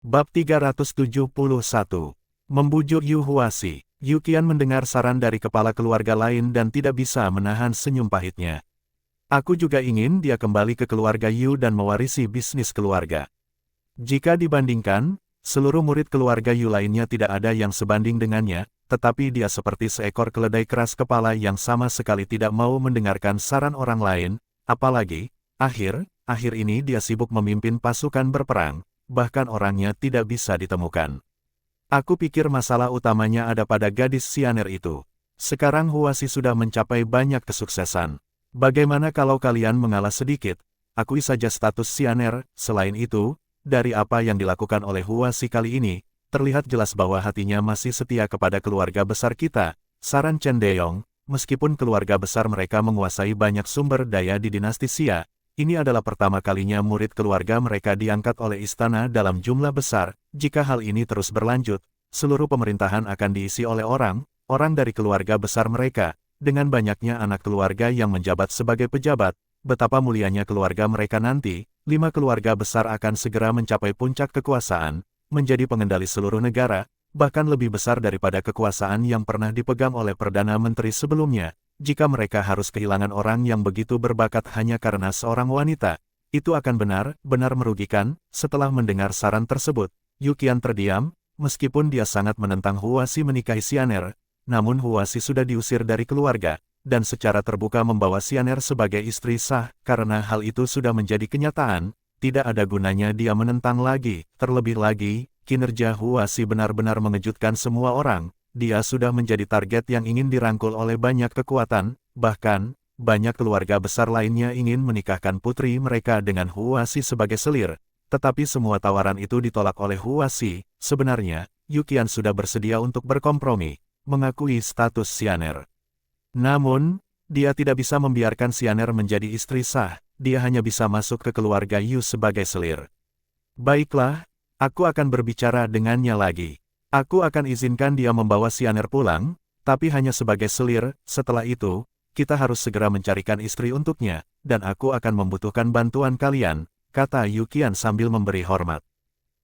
Bab 371. Membujuk Yu Huasi. Yu Qian mendengar saran dari kepala keluarga lain dan tidak bisa menahan senyum pahitnya. Aku juga ingin dia kembali ke keluarga Yu dan mewarisi bisnis keluarga. Jika dibandingkan, seluruh murid keluarga Yu lainnya tidak ada yang sebanding dengannya, tetapi dia seperti seekor keledai keras kepala yang sama sekali tidak mau mendengarkan saran orang lain, apalagi, akhir ini dia sibuk memimpin pasukan berperang. Bahkan orangnya tidak bisa ditemukan. Aku pikir masalah utamanya ada pada gadis Xianer itu. Sekarang Huasi sudah mencapai banyak kesuksesan. Bagaimana kalau kalian mengalah sedikit? Akui saja status Xianer. Selain itu, dari apa yang dilakukan oleh Huasi kali ini, terlihat jelas bahwa hatinya masih setia kepada keluarga besar kita. Saran Chen Deyong, meskipun keluarga besar mereka menguasai banyak sumber daya di dinasti Xia, ini adalah pertama kalinya murid keluarga mereka diangkat oleh istana dalam jumlah besar. Jika hal ini terus berlanjut, seluruh pemerintahan akan diisi oleh orang dari keluarga besar mereka. Dengan banyaknya anak keluarga yang menjabat sebagai pejabat, betapa mulianya keluarga mereka nanti, 5 keluarga besar akan segera mencapai puncak kekuasaan, menjadi pengendali seluruh negara, bahkan lebih besar daripada kekuasaan yang pernah dipegang oleh Perdana Menteri sebelumnya. Jika mereka harus kehilangan orang yang begitu berbakat hanya karena seorang wanita, itu akan benar-benar merugikan. Setelah mendengar saran tersebut, Yu Qian terdiam, meskipun dia sangat menentang Huasi menikahi Xianer, namun Huasi sudah diusir dari keluarga, dan secara terbuka membawa Xianer sebagai istri sah. Karena hal itu sudah menjadi kenyataan, tidak ada gunanya dia menentang lagi. Terlebih lagi, kinerja Huasi benar-benar mengejutkan semua orang. Dia sudah menjadi target yang ingin dirangkul oleh banyak kekuatan, bahkan, banyak keluarga besar lainnya ingin menikahkan putri mereka dengan Huasi sebagai selir. Tetapi semua tawaran itu ditolak oleh Huasi. Sebenarnya, Yu Qian sudah bersedia untuk berkompromi, mengakui status Xianer. Namun, dia tidak bisa membiarkan Xianer menjadi istri sah, dia hanya bisa masuk ke keluarga Yu sebagai selir. Baiklah, aku akan berbicara dengannya lagi. Aku akan izinkan dia membawa Xianer pulang, tapi hanya sebagai selir. Setelah itu, kita harus segera mencarikan istri untuknya, dan aku akan membutuhkan bantuan kalian, kata Yu Qian sambil memberi hormat.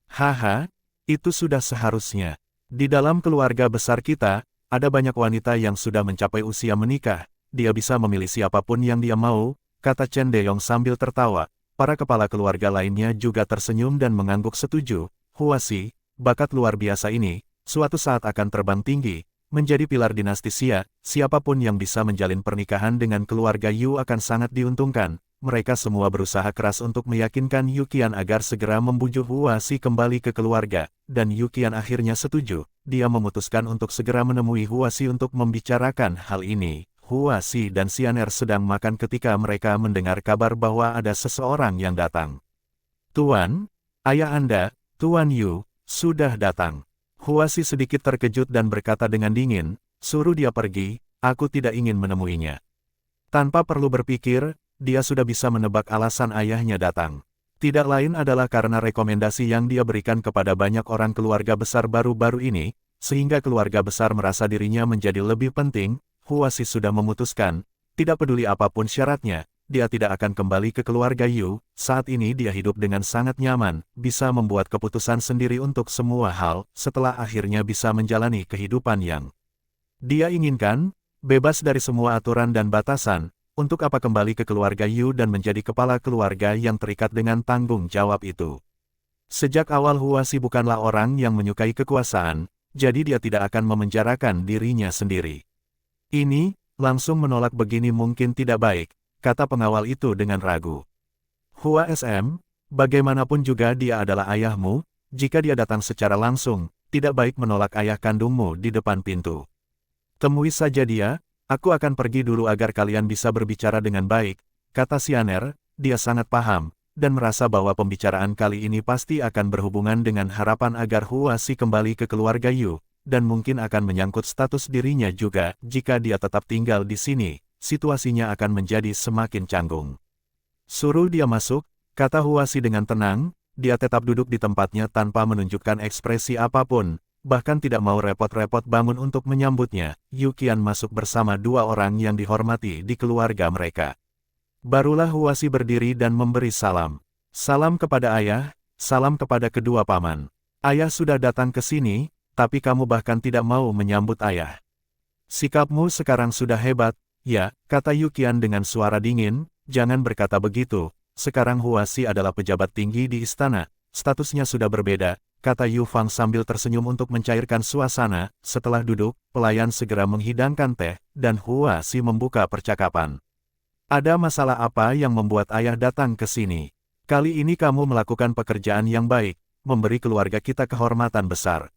Haha, itu sudah seharusnya. Di dalam keluarga besar kita, ada banyak wanita yang sudah mencapai usia menikah, dia bisa memilih siapapun yang dia mau, kata Chen Deyong sambil tertawa. Para kepala keluarga lainnya juga tersenyum dan mengangguk setuju. Huasi, bakat luar biasa ini, suatu saat akan terbang tinggi, menjadi pilar dinasti Xia. Siapapun yang bisa menjalin pernikahan dengan keluarga Yu akan sangat diuntungkan. Mereka semua berusaha keras untuk meyakinkan Yu Qian agar segera membujuk Huasi kembali ke keluarga, dan Yu Qian akhirnya setuju. Dia memutuskan untuk segera menemui Huasi untuk membicarakan hal ini. Huasi dan Xianer sedang makan ketika mereka mendengar kabar bahwa ada seseorang yang datang. Tuan, ayah Anda, Tuan Yu, sudah datang. Huasi sedikit terkejut dan berkata dengan dingin, suruh dia pergi, aku tidak ingin menemuinya. Tanpa perlu berpikir, dia sudah bisa menebak alasan ayahnya datang. Tidak lain adalah karena rekomendasi yang dia berikan kepada banyak orang keluarga besar baru-baru ini, sehingga keluarga besar merasa dirinya menjadi lebih penting. Huasi sudah memutuskan, tidak peduli apapun syaratnya, dia tidak akan kembali ke keluarga Yu. Saat ini dia hidup dengan sangat nyaman, bisa membuat keputusan sendiri untuk semua hal, setelah akhirnya bisa menjalani kehidupan yang dia inginkan, bebas dari semua aturan dan batasan. Untuk apa kembali ke keluarga Yu dan menjadi kepala keluarga yang terikat dengan tanggung jawab itu? Sejak awal Huasi bukanlah orang yang menyukai kekuasaan, jadi dia tidak akan memenjarakan dirinya sendiri. Ini, langsung menolak begini mungkin tidak baik, kata pengawal itu dengan ragu. Hua SM, bagaimanapun juga dia adalah ayahmu, jika dia datang secara langsung, tidak baik menolak ayah kandungmu di depan pintu. Temui saja dia, aku akan pergi dulu agar kalian bisa berbicara dengan baik, kata Xianer. Dia sangat paham, dan merasa bahwa pembicaraan kali ini pasti akan berhubungan dengan harapan agar Huasi kembali ke keluarga Yu, dan mungkin akan menyangkut status dirinya juga. Jika dia tetap tinggal di sini, situasinya akan menjadi semakin canggung. Suruh dia masuk, kata Huasi dengan tenang. Dia tetap duduk di tempatnya tanpa menunjukkan ekspresi apapun, bahkan tidak mau repot-repot bangun untuk menyambutnya. Yu Qian masuk bersama 2 orang yang dihormati di keluarga mereka. Barulah Huasi berdiri dan memberi salam. Salam kepada ayah, salam kepada kedua paman. Ayah sudah datang ke sini, tapi kamu bahkan tidak mau menyambut ayah. Sikapmu sekarang sudah hebat, ya, kata Yukian dengan suara dingin, jangan berkata begitu, sekarang Huasi adalah pejabat tinggi di istana, statusnya sudah berbeda, kata Yu Fang sambil tersenyum untuk mencairkan suasana. Setelah duduk, pelayan segera menghidangkan teh, dan Huasi membuka percakapan. Ada masalah apa yang membuat ayah datang ke sini? Kali ini kamu melakukan pekerjaan yang baik, memberi keluarga kita kehormatan besar.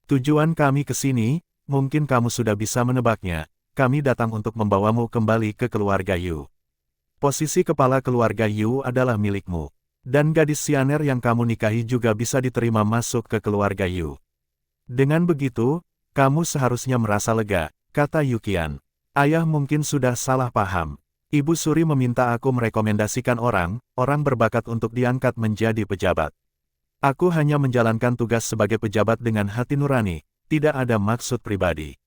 Tujuan kami ke sini, mungkin kamu sudah bisa menebaknya, kami datang untuk membawamu kembali ke keluarga Yu. Posisi kepala keluarga Yu adalah milikmu. Dan gadis Xianer yang kamu nikahi juga bisa diterima masuk ke keluarga Yu. Dengan begitu, kamu seharusnya merasa lega, kata Yukian. Ayah mungkin sudah salah paham. Ibu Suri meminta aku merekomendasikan orang berbakat untuk diangkat menjadi pejabat. Aku hanya menjalankan tugas sebagai pejabat dengan hati nurani, tidak ada maksud pribadi.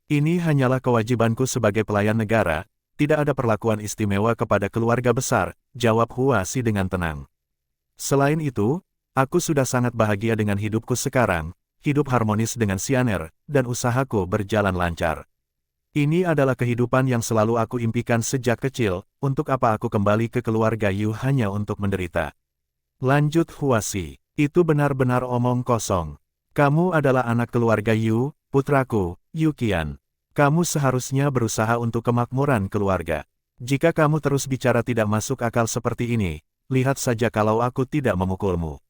Ini hanyalah kewajibanku sebagai pelayan negara, tidak ada perlakuan istimewa kepada keluarga besar, jawab Huasi dengan tenang. Selain itu, aku sudah sangat bahagia dengan hidupku sekarang, hidup harmonis dengan Xianer, dan usahaku berjalan lancar. Ini adalah kehidupan yang selalu aku impikan sejak kecil, untuk apa aku kembali ke keluarga Yu hanya untuk menderita. Lanjut Huasi, itu benar-benar omong kosong. Kamu adalah anak keluarga Yu, putraku, Yukian. Kamu seharusnya berusaha untuk kemakmuran keluarga. Jika kamu terus bicara tidak masuk akal seperti ini, lihat saja kalau aku tidak memukulmu.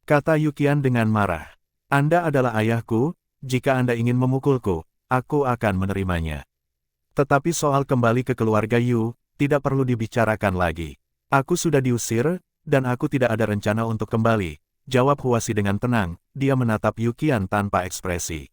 Kata Yukian dengan marah. Anda adalah ayahku, jika Anda ingin memukulku, aku akan menerimanya. Tetapi soal kembali ke keluarga Yu, tidak perlu dibicarakan lagi. Aku sudah diusir, dan aku tidak ada rencana untuk kembali, jawab Huasi dengan tenang, dia menatap Yukian tanpa ekspresi.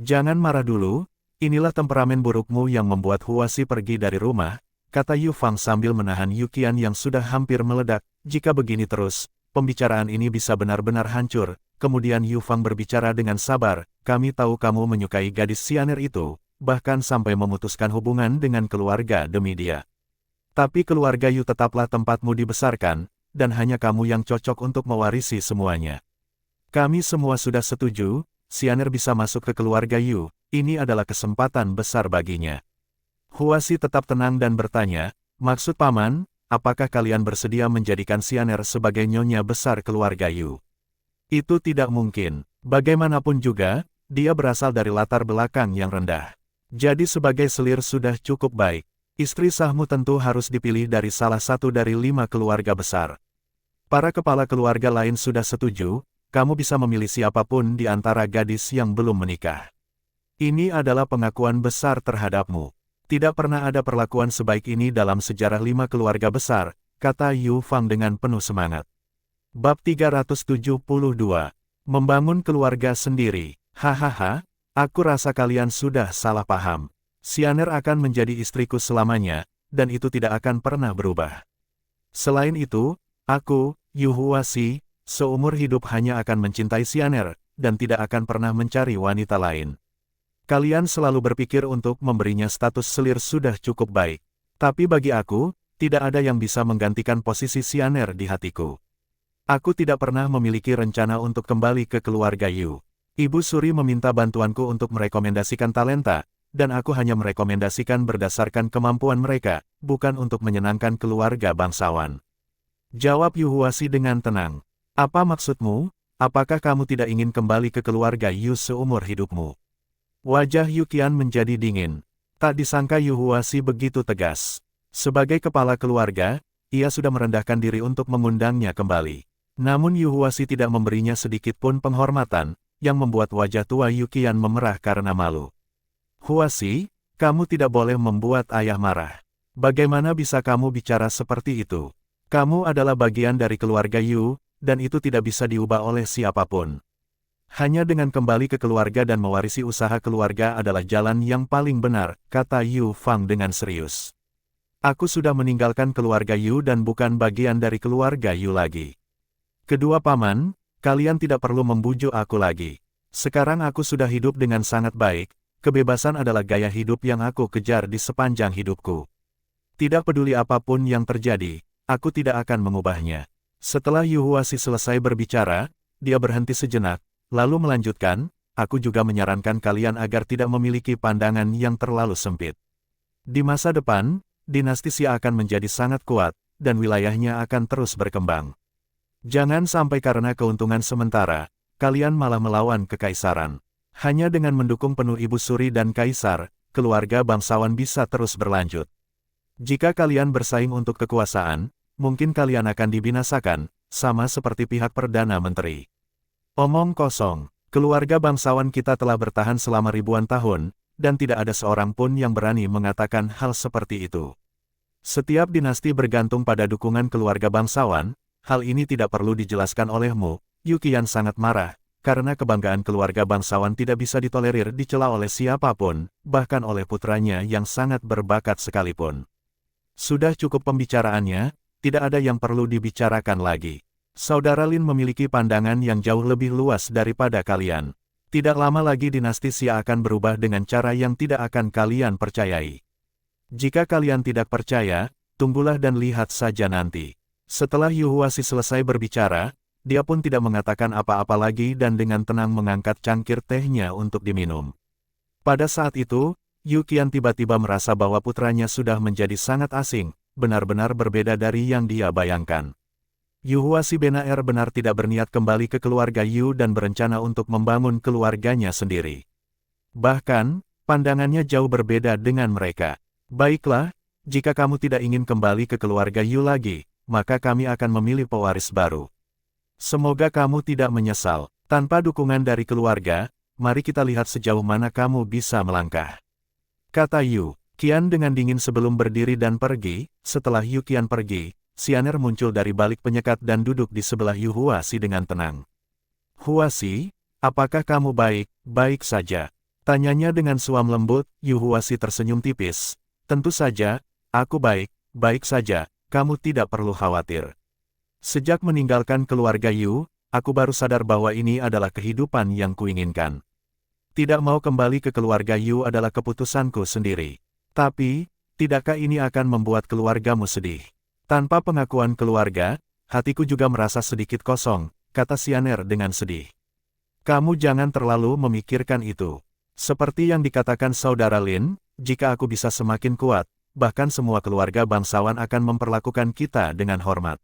Jangan marah dulu, inilah temperamen burukmu yang membuat Huasi pergi dari rumah, kata Yu Fang sambil menahan Yukian yang sudah hampir meledak. Jika begini terus, pembicaraan ini bisa benar-benar hancur. Kemudian Yu Fang berbicara dengan sabar, kami tahu kamu menyukai gadis Xianer itu, bahkan sampai memutuskan hubungan dengan keluarga demi dia. Tapi keluarga Yu tetaplah tempatmu dibesarkan, dan hanya kamu yang cocok untuk mewarisi semuanya. Kami semua sudah setuju, Xianer bisa masuk ke keluarga Yu, ini adalah kesempatan besar baginya. Huasi tetap tenang dan bertanya, maksud paman, apakah kalian bersedia menjadikan Xianer sebagai nyonya besar keluarga Yu? Itu tidak mungkin. Bagaimanapun juga, dia berasal dari latar belakang yang rendah. Jadi sebagai selir sudah cukup baik. Istri sahmu tentu harus dipilih dari salah satu dari 5 keluarga besar. Para kepala keluarga lain sudah setuju, kamu bisa memilih siapapun di antara gadis yang belum menikah. Ini adalah pengakuan besar terhadapmu. Tidak pernah ada perlakuan sebaik ini dalam sejarah 5 keluarga besar, kata Yu Fang dengan penuh semangat. Bab 372. Membangun keluarga sendiri. Hahaha, aku rasa kalian sudah salah paham. Xianer akan menjadi istriku selamanya, dan itu tidak akan pernah berubah. Selain itu, aku, Yu Huasi, seumur hidup hanya akan mencintai Xianer, dan tidak akan pernah mencari wanita lain. Kalian selalu berpikir untuk memberinya status selir sudah cukup baik. Tapi bagi aku, tidak ada yang bisa menggantikan posisi Xianer di hatiku. Aku tidak pernah memiliki rencana untuk kembali ke keluarga Yu. Ibu Suri meminta bantuanku untuk merekomendasikan talenta, dan aku hanya merekomendasikan berdasarkan kemampuan mereka, bukan untuk menyenangkan keluarga bangsawan. Jawab Yu Huasi dengan tenang. Apa maksudmu? Apakah kamu tidak ingin kembali ke keluarga Yu seumur hidupmu? Wajah Yukian menjadi dingin. Tak disangka Yu Huasi begitu tegas. Sebagai kepala keluarga, ia sudah merendahkan diri untuk mengundangnya kembali. Namun Yu Huasi tidak memberinya sedikit pun penghormatan, yang membuat wajah tua Yukian memerah karena malu. Huasi, kamu tidak boleh membuat ayah marah. Bagaimana bisa kamu bicara seperti itu? Kamu adalah bagian dari keluarga Yu, dan itu tidak bisa diubah oleh siapapun. Hanya dengan kembali ke keluarga dan mewarisi usaha keluarga adalah jalan yang paling benar, kata Yu Fang dengan serius. Aku sudah meninggalkan keluarga Yu dan bukan bagian dari keluarga Yu lagi. Kedua paman, kalian tidak perlu membujuk aku lagi. Sekarang aku sudah hidup dengan sangat baik, kebebasan adalah gaya hidup yang aku kejar di sepanjang hidupku. Tidak peduli apapun yang terjadi, aku tidak akan mengubahnya. Setelah Yu Huasi selesai berbicara, dia berhenti sejenak, lalu melanjutkan, aku juga menyarankan kalian agar tidak memiliki pandangan yang terlalu sempit. Di masa depan, dinasti Xia akan menjadi sangat kuat, dan wilayahnya akan terus berkembang. Jangan sampai karena keuntungan sementara, kalian malah melawan kekaisaran. Hanya dengan mendukung penuh Ibu Suri dan Kaisar, keluarga bangsawan bisa terus berlanjut. Jika kalian bersaing untuk kekuasaan, mungkin kalian akan dibinasakan, sama seperti pihak Perdana Menteri. Omong kosong, keluarga bangsawan kita telah bertahan selama ribuan tahun, dan tidak ada seorang pun yang berani mengatakan hal seperti itu. Setiap dinasti bergantung pada dukungan keluarga bangsawan, hal ini tidak perlu dijelaskan olehmu. Yu Qian sangat marah, karena kebanggaan keluarga bangsawan tidak bisa ditolerir dicela oleh siapapun, bahkan oleh putranya yang sangat berbakat sekalipun. Sudah cukup pembicaraannya, tidak ada yang perlu dibicarakan lagi. Saudara Lin memiliki pandangan yang jauh lebih luas daripada kalian. Tidak lama lagi dinasti Xia akan berubah dengan cara yang tidak akan kalian percayai. Jika kalian tidak percaya, tunggulah dan lihat saja nanti. Setelah Yu Huasi selesai berbicara, dia pun tidak mengatakan apa-apa lagi dan dengan tenang mengangkat cangkir tehnya untuk diminum. Pada saat itu, Yu Qian tiba-tiba merasa bahwa putranya sudah menjadi sangat asing, benar-benar berbeda dari yang dia bayangkan. Yu Huasi benar-benar tidak berniat kembali ke keluarga Yu dan berencana untuk membangun keluarganya sendiri. Bahkan, pandangannya jauh berbeda dengan mereka. Baiklah, jika kamu tidak ingin kembali ke keluarga Yu lagi, maka kami akan memilih pewaris baru. Semoga kamu tidak menyesal. Tanpa dukungan dari keluarga, mari kita lihat sejauh mana kamu bisa melangkah. Kata Yu Qian dengan dingin sebelum berdiri dan pergi. Setelah Yu Qian pergi, Xianer muncul dari balik penyekat dan duduk di sebelah Yu Huasi dengan tenang. Huasi, apakah kamu baik? Baik saja. Tanyanya dengan suam lembut. Yu Huasi tersenyum tipis. Tentu saja, aku baik, baik saja, kamu tidak perlu khawatir. Sejak meninggalkan keluarga Yu, aku baru sadar bahwa ini adalah kehidupan yang kuinginkan. Tidak mau kembali ke keluarga Yu adalah keputusanku sendiri. Tapi, tidakkah ini akan membuat keluargamu sedih? Tanpa pengakuan keluarga, hatiku juga merasa sedikit kosong, kata Xianer dengan sedih. Kamu jangan terlalu memikirkan itu. Seperti yang dikatakan saudara Lin, jika aku bisa semakin kuat, bahkan semua keluarga bangsawan akan memperlakukan kita dengan hormat.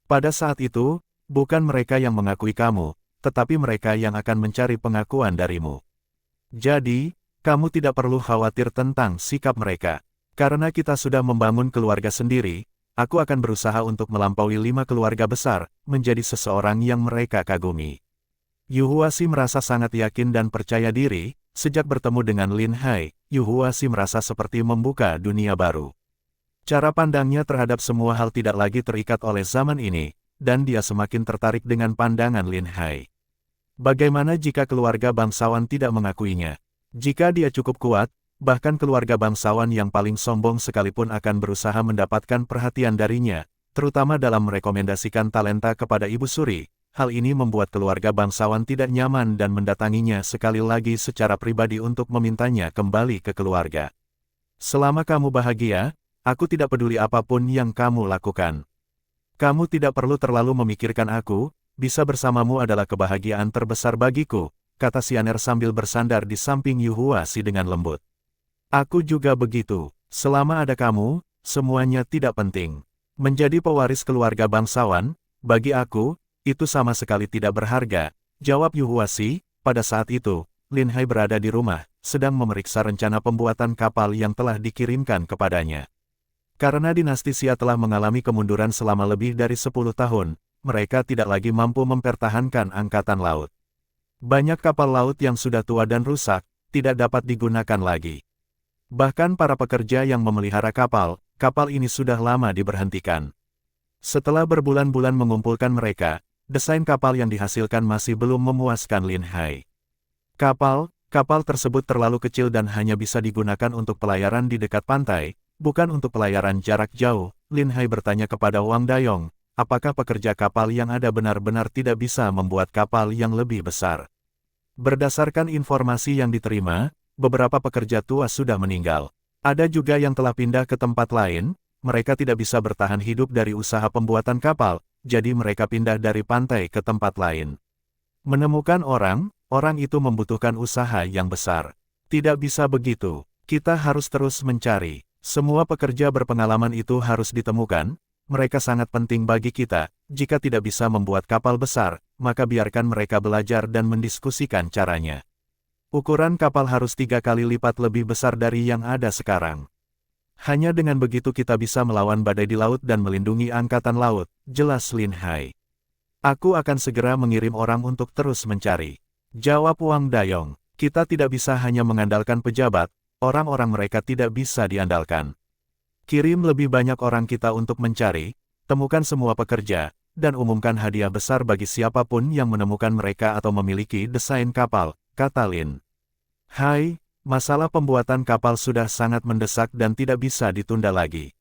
Pada saat itu, bukan mereka yang mengakui kamu, tetapi mereka yang akan mencari pengakuan darimu. Jadi, kamu tidak perlu khawatir tentang sikap mereka. Karena kita sudah membangun keluarga sendiri, aku akan berusaha untuk melampaui 5 keluarga besar, menjadi seseorang yang mereka kagumi. Yu Huasi merasa sangat yakin dan percaya diri, sejak bertemu dengan Lin Hai, Yu Huasi merasa seperti membuka dunia baru. Cara pandangnya terhadap semua hal tidak lagi terikat oleh zaman ini, dan dia semakin tertarik dengan pandangan Lin Hai. Bagaimana jika keluarga bangsawan tidak mengakuinya? Jika dia cukup kuat, bahkan keluarga bangsawan yang paling sombong sekalipun akan berusaha mendapatkan perhatian darinya, terutama dalam merekomendasikan talenta kepada Ibu Suri. Hal ini membuat keluarga bangsawan tidak nyaman dan mendatanginya sekali lagi secara pribadi untuk memintanya kembali ke keluarga. Selama kamu bahagia, aku tidak peduli apapun yang kamu lakukan. Kamu tidak perlu terlalu memikirkan aku, bisa bersamamu adalah kebahagiaan terbesar bagiku, kata Xianer sambil bersandar di samping Yu Huasi dengan lembut. Aku juga begitu, selama ada kamu, semuanya tidak penting. Menjadi pewaris keluarga bangsawan, bagi aku, itu sama sekali tidak berharga, jawab Yu Huasi. Pada saat itu, Lin Hai berada di rumah, sedang memeriksa rencana pembuatan kapal yang telah dikirimkan kepadanya. Karena dinasti Xia telah mengalami kemunduran selama lebih dari 10 tahun, mereka tidak lagi mampu mempertahankan angkatan laut. Banyak kapal laut yang sudah tua dan rusak, tidak dapat digunakan lagi. Bahkan para pekerja yang memelihara kapal ini sudah lama diberhentikan. Setelah berbulan-bulan mengumpulkan mereka, desain kapal yang dihasilkan masih belum memuaskan Lin Hai. Kapal tersebut terlalu kecil dan hanya bisa digunakan untuk pelayaran di dekat pantai, bukan untuk pelayaran jarak jauh. Lin Hai bertanya kepada Wang Dayong, apakah pekerja kapal yang ada benar-benar tidak bisa membuat kapal yang lebih besar? Berdasarkan informasi yang diterima, beberapa pekerja tua sudah meninggal. Ada juga yang telah pindah ke tempat lain, mereka tidak bisa bertahan hidup dari usaha pembuatan kapal, jadi mereka pindah dari pantai ke tempat lain. Menemukan orang itu membutuhkan usaha yang besar. Tidak bisa begitu. Kita harus terus mencari. Semua pekerja berpengalaman itu harus ditemukan. Mereka sangat penting bagi kita. Jika tidak bisa membuat kapal besar, maka biarkan mereka belajar dan mendiskusikan caranya. Ukuran kapal harus 3 kali lipat lebih besar dari yang ada sekarang. Hanya dengan begitu kita bisa melawan badai di laut dan melindungi angkatan laut, jelas Lin Hai. Aku akan segera mengirim orang untuk terus mencari. Jawab Wang Dayong. Kita tidak bisa hanya mengandalkan pejabat, orang-orang mereka tidak bisa diandalkan. Kirim lebih banyak orang kita untuk mencari, temukan semua pekerja, dan umumkan hadiah besar bagi siapapun yang menemukan mereka atau memiliki desain kapal, kata Lin Hai. Masalah pembuatan kapal sudah sangat mendesak dan tidak bisa ditunda lagi.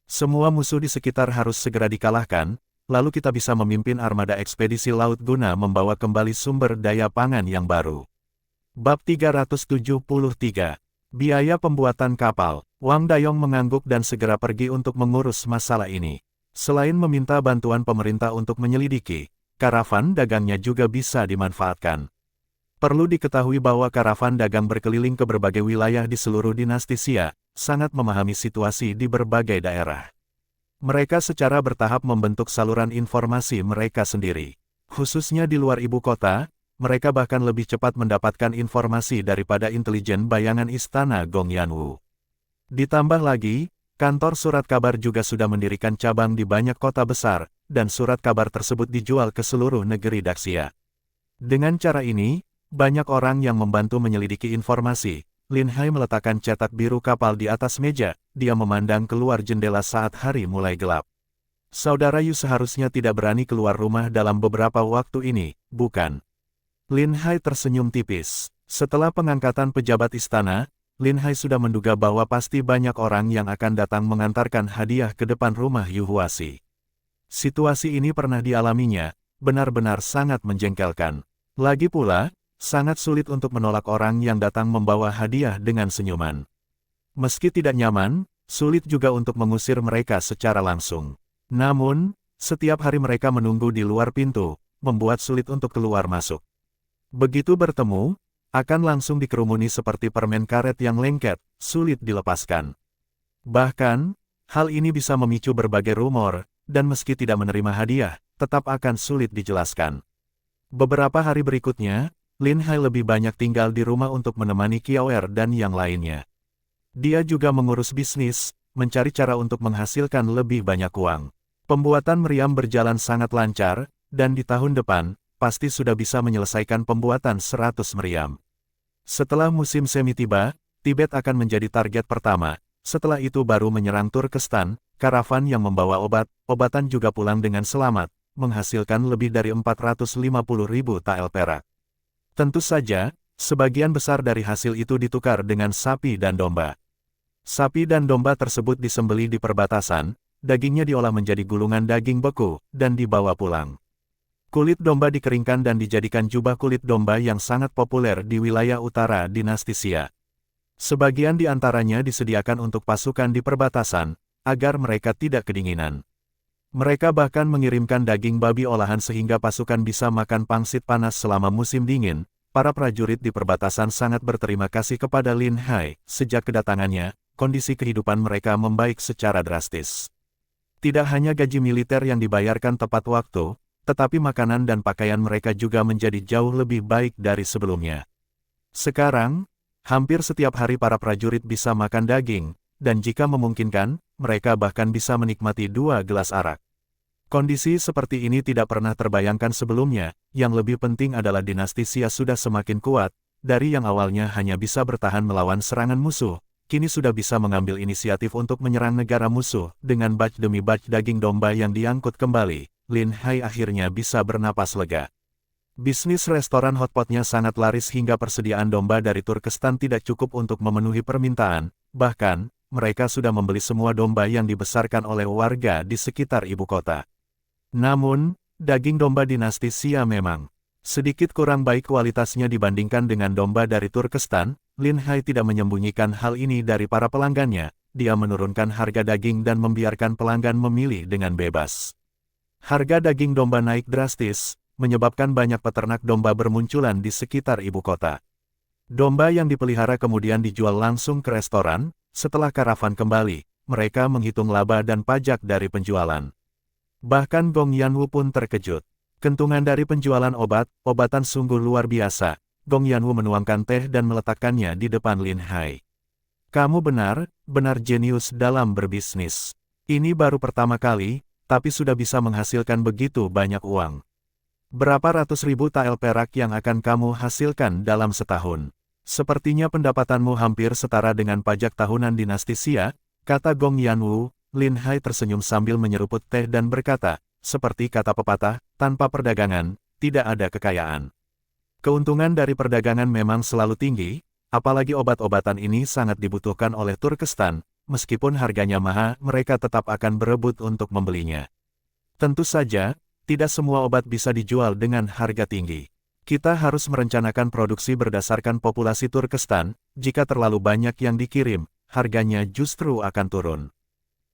Semua musuh di sekitar harus segera dikalahkan, lalu kita bisa memimpin armada ekspedisi laut guna membawa kembali sumber daya pangan yang baru. Bab 373. Biaya pembuatan kapal. Wang Dayong mengangguk dan segera pergi untuk mengurus masalah ini. Selain meminta bantuan pemerintah untuk menyelidiki, karavan dagangnya juga bisa dimanfaatkan. Perlu diketahui bahwa karavan dagang berkeliling ke berbagai wilayah di seluruh dinasti Xia, sangat memahami situasi di berbagai daerah. Mereka secara bertahap membentuk saluran informasi mereka sendiri. Khususnya di luar ibu kota, mereka bahkan lebih cepat mendapatkan informasi daripada intelijen bayangan istana Gong Yanwu. Ditambah lagi, kantor surat kabar juga sudah mendirikan cabang di banyak kota besar, dan surat kabar tersebut dijual ke seluruh negeri Daxia. Dengan cara ini, banyak orang yang membantu menyelidiki informasi. Lin Hai meletakkan cetak biru kapal di atas meja, dia memandang keluar jendela saat hari mulai gelap. Saudara Yu seharusnya tidak berani keluar rumah dalam beberapa waktu ini, bukan? Lin Hai tersenyum tipis. Setelah pengangkatan pejabat istana, Lin Hai sudah menduga bahwa pasti banyak orang yang akan datang mengantarkan hadiah ke depan rumah Yu Huasi. Situasi ini pernah dialaminya, benar-benar sangat menjengkelkan. Lagi pula, sangat sulit untuk menolak orang yang datang membawa hadiah dengan senyuman. Meski tidak nyaman, sulit juga untuk mengusir mereka secara langsung. Namun, setiap hari mereka menunggu di luar pintu, membuat sulit untuk keluar masuk. Begitu bertemu, akan langsung dikerumuni seperti permen karet yang lengket, sulit dilepaskan. Bahkan, hal ini bisa memicu berbagai rumor, dan meski tidak menerima hadiah, tetap akan sulit dijelaskan. Beberapa hari berikutnya, Lin Hai lebih banyak tinggal di rumah untuk menemani Kiaoer dan yang lainnya. Dia juga mengurus bisnis, mencari cara untuk menghasilkan lebih banyak uang. Pembuatan meriam berjalan sangat lancar, dan di tahun depan, pasti sudah bisa menyelesaikan pembuatan 100 meriam. Setelah musim semi tiba, Tibet akan menjadi target pertama. Setelah itu baru menyerang Turkestan, karavan yang membawa obatan juga pulang dengan selamat, menghasilkan lebih dari 450.000 tael perak. Tentu saja, sebagian besar dari hasil itu ditukar dengan sapi dan domba. Sapi dan domba tersebut disembelih di perbatasan, dagingnya diolah menjadi gulungan daging beku, dan dibawa pulang. Kulit domba dikeringkan dan dijadikan jubah kulit domba yang sangat populer di wilayah utara dinasti Xia. Sebagian di antaranya disediakan untuk pasukan di perbatasan, agar mereka tidak kedinginan. Mereka bahkan mengirimkan daging babi olahan sehingga pasukan bisa makan pangsit panas selama musim dingin. Para prajurit di perbatasan sangat berterima kasih kepada Lin Hai. Sejak kedatangannya, kondisi kehidupan mereka membaik secara drastis. Tidak hanya gaji militer yang dibayarkan tepat waktu, tetapi makanan dan pakaian mereka juga menjadi jauh lebih baik dari sebelumnya. Sekarang, hampir setiap hari para prajurit bisa makan daging, dan jika memungkinkan, mereka bahkan bisa menikmati 2 gelas arak. Kondisi seperti ini tidak pernah terbayangkan sebelumnya, yang lebih penting adalah dinasti Xia sudah semakin kuat, dari yang awalnya hanya bisa bertahan melawan serangan musuh, kini sudah bisa mengambil inisiatif untuk menyerang negara musuh, dengan batch demi batch daging domba yang diangkut kembali, Lin Hai akhirnya bisa bernapas lega. Bisnis restoran hotpotnya sangat laris hingga persediaan domba dari Turkestan tidak cukup untuk memenuhi permintaan, bahkan, mereka sudah membeli semua domba yang dibesarkan oleh warga di sekitar ibu kota. Namun, daging domba dinasti Xia memang sedikit kurang baik kualitasnya dibandingkan dengan domba dari Turkestan. Lin Hai tidak menyembunyikan hal ini dari para pelanggannya, dia menurunkan harga daging dan membiarkan pelanggan memilih dengan bebas. Harga daging domba naik drastis, menyebabkan banyak peternak domba bermunculan di sekitar ibu kota. Domba yang dipelihara kemudian dijual langsung ke restoran. Setelah karavan kembali, mereka menghitung laba dan pajak dari penjualan. Bahkan Gong Yanwu pun terkejut. Kentungan dari penjualan obatan sungguh luar biasa. Gong Yanwu menuangkan teh dan meletakkannya di depan Lin Hai. Kamu benar jenius dalam berbisnis. Ini baru pertama kali, tapi sudah bisa menghasilkan begitu banyak uang. Berapa ratus ribu tael perak yang akan kamu hasilkan dalam setahun? Sepertinya pendapatanmu hampir setara dengan pajak tahunan dinasti Xia, kata Gong Yanwu. Lin Hai tersenyum sambil menyeruput teh dan berkata, seperti kata pepatah, tanpa perdagangan, tidak ada kekayaan. Keuntungan dari perdagangan memang selalu tinggi, apalagi obat-obatan ini sangat dibutuhkan oleh Turkestan, meskipun harganya mahal, mereka tetap akan berebut untuk membelinya. Tentu saja, tidak semua obat bisa dijual dengan harga tinggi. Kita harus merencanakan produksi berdasarkan populasi Turkestan, jika terlalu banyak yang dikirim, harganya justru akan turun.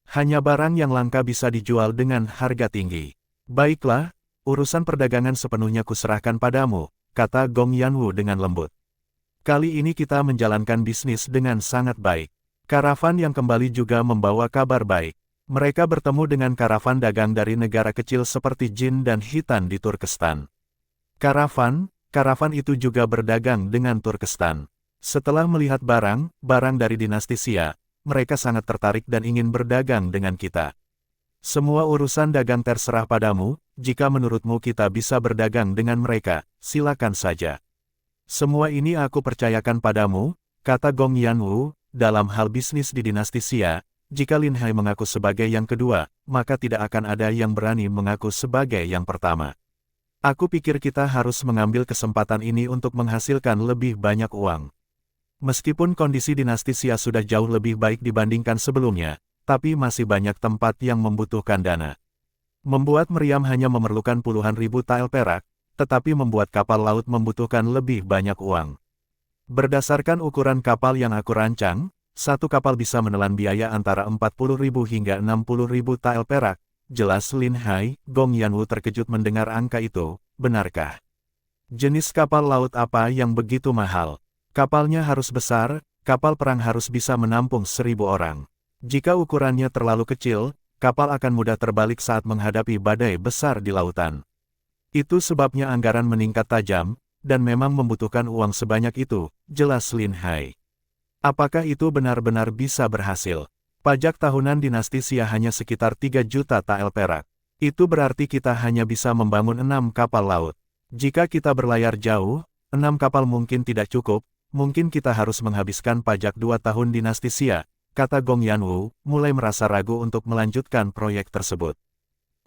Hanya barang yang langka bisa dijual dengan harga tinggi. Baiklah, urusan perdagangan sepenuhnya kuserahkan padamu, kata Gong Yanwu dengan lembut. Kali ini kita menjalankan bisnis dengan sangat baik. Karavan yang kembali juga membawa kabar baik. Mereka bertemu dengan karavan dagang dari negara kecil seperti Jin dan Hitan di Turkestan. Karavan itu juga berdagang dengan Turkestan. Setelah melihat barang dari dinasti Xia, mereka sangat tertarik dan ingin berdagang dengan kita. Semua urusan dagang terserah padamu, jika menurutmu kita bisa berdagang dengan mereka, silakan saja. Semua ini aku percayakan padamu, kata Gong Yanwu. Dalam hal bisnis di dinasti Xia, jika Lin Hai mengaku sebagai yang kedua, maka tidak akan ada yang berani mengaku sebagai yang pertama. Aku pikir kita harus mengambil kesempatan ini untuk menghasilkan lebih banyak uang. Meskipun kondisi dinasti Xia sudah jauh lebih baik dibandingkan sebelumnya, tapi masih banyak tempat yang membutuhkan dana. Membuat meriam hanya memerlukan puluhan ribu tael perak, tetapi membuat kapal laut membutuhkan lebih banyak uang. Berdasarkan ukuran kapal yang aku rancang, satu kapal bisa menelan biaya antara 40.000 hingga 60.000 tael perak. Jelas Lin Hai. Gong Yanwu terkejut mendengar angka itu. Benarkah? Jenis kapal laut apa yang begitu mahal? Kapalnya harus besar, kapal perang harus bisa menampung 1.000 orang. Jika ukurannya terlalu kecil, kapal akan mudah terbalik saat menghadapi badai besar di lautan. Itu sebabnya anggaran meningkat tajam, dan memang membutuhkan uang sebanyak itu, jelas Lin Hai. Apakah itu benar-benar bisa berhasil? Pajak tahunan dinasti Xia hanya sekitar 3 juta tael perak. Itu berarti kita hanya bisa membangun 6 kapal laut. Jika kita berlayar jauh, 6 kapal mungkin tidak cukup, mungkin kita harus menghabiskan pajak 2 tahun dinasti Xia, kata Gong Yanwu, mulai merasa ragu untuk melanjutkan proyek tersebut.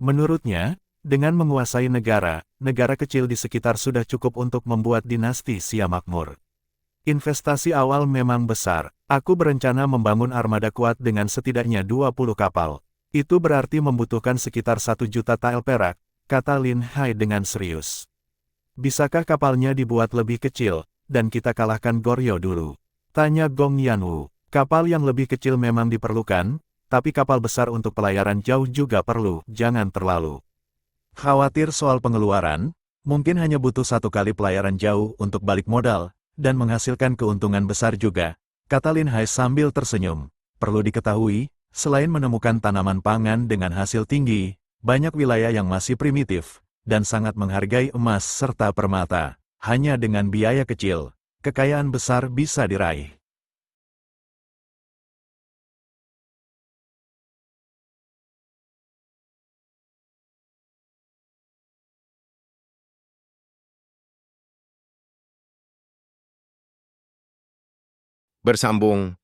Menurutnya, dengan menguasai negara kecil di sekitar sudah cukup untuk membuat dinasti Xia makmur. Investasi awal memang besar. Aku berencana membangun armada kuat dengan setidaknya 20 kapal. Itu berarti membutuhkan sekitar 1 juta tael perak, kata Lin Hai dengan serius. Bisakah kapalnya dibuat lebih kecil, dan kita kalahkan Goryeo dulu? Tanya Gong Yanwu. Kapal yang lebih kecil memang diperlukan, tapi kapal besar untuk pelayaran jauh juga perlu, jangan terlalu khawatir soal pengeluaran, mungkin hanya butuh 1 kali pelayaran jauh untuk balik modal, dan menghasilkan keuntungan besar juga, kata Lin Hai sambil tersenyum. Perlu diketahui, selain menemukan tanaman pangan dengan hasil tinggi, banyak wilayah yang masih primitif, dan sangat menghargai emas serta permata. Hanya dengan biaya kecil, kekayaan besar bisa diraih. Bersambung